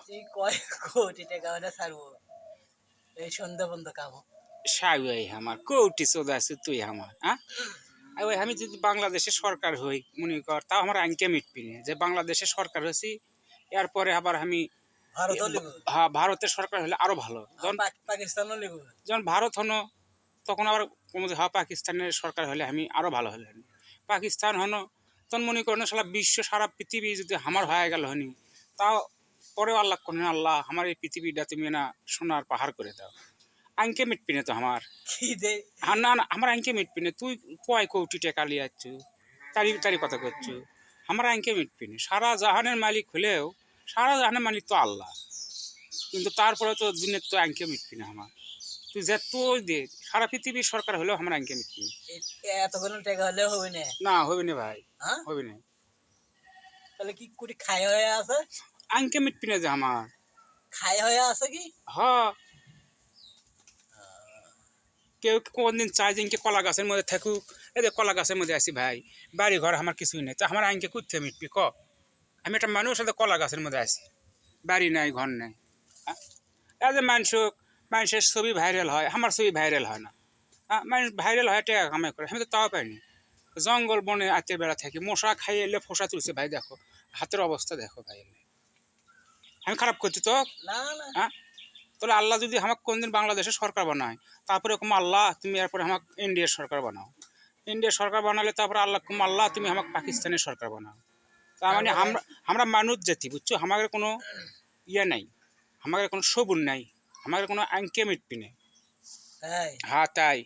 তুই কয় কোটি টাকা হলে ছাড়বো এই সন্ধ্যা বন্ধ কাম সাই আমার কোটি চোদা আছে তুই আমার হ্যাঁ ওই আমি যদি বাংলাদেশের সরকার হই মনে কর তাও আমার আঙ্কে মিটবি না যে বাংলাদেশের সরকার হয়েছি এরপরে আবার আমি ভারতও লিব হ্যাঁ ভারতের সরকার হলে আরো ভালো যখন পাকিস্তানও লিব যখন ভারত হনো তখন আবার হ্যাঁ পাকিস্তানের সরকার হলে আমি আরো ভালো হলে পাকিস্তান হনো তখন মনে করেন সারা বিশ্ব সারা পৃথিবী যদি আমার হয়ে গেল হনি তাও পরেও আল্লাহ করেন আল্লাহ আমার এই পৃথিবীটা তুমি না সোনার পাহাড় করে দাও আঙ্কে মিটবি না তো আমার কি দে না না আমার আঙ্কে মিটবি না তুই কয় কোটি টাকা লিয়াচ্ছ তারি কথা করছো আমার আঙ্কে মিটবি না সারা জাহানের মালিক হলেও সারা জাহানের মালিক তো আল্লাহ কিন্তু তারপরে তো দিনের তো আঙ্কে মিটবি না আমার তুই যে তুই দে সারা পৃথিবীর সরকার হলেও আমার আঙ্কে মিটবি এতগুলো টাকা হলে হবে না না হবে না ভাই হ্যাঁ হবে না তাহলে কি কোটি খাই হয়ে আছে আঙ্কে মিটবি না যে আমার খাই হয়ে আছে কি হ কেউ কোনদিন চাই যে কলা গাছের মধ্যে থাকুক এই যে কলা গাছের মধ্যে আছি ভাই বাড়ি ঘর আমার কিছুই নেই তো আমার আঙ্কে করতে মিটবি ক আমি একটা মানুষ সাথে কলা গাছের মধ্যে আছি বাড়ি নাই ঘর নাই এই যে মানুষের ছবি ভাইরাল হয় আমার ছবি ভাইরাল হয় না মানুষ ভাইরাল হয় টাকা কামাই করে আমি তো তাও পাইনি জঙ্গল বনে আত্মীয় বেড়া থাকি মশা খাইয়ে এলে ফোসা তুলছে ভাই দেখো হাতের অবস্থা দেখো ভাই আমি খারাপ করছি তো না না হ্যাঁ তাহলে আল্লাহ যদি আমাকে কোনদিন বাংলাদেশের সরকার বানায় তারপরে কম আল্লাহ তুমি এরপরে আমাকে ইন্ডিয়ার সরকার বানাও ইন্ডিয়ার সরকার বানালে তারপরে আল্লাহ কম আল্লাহ তুমি আমাকে পাকিস্তানের সরকার বানাও তার মানে আমরা মানুষ জাতি বুঝছো আমাদের কোনো ইয়ে নাই আমাদের কোনো সবুর নাই আমাদের কোনো আঙ্কে মিটবি নেই তাই হ্যাঁ তাই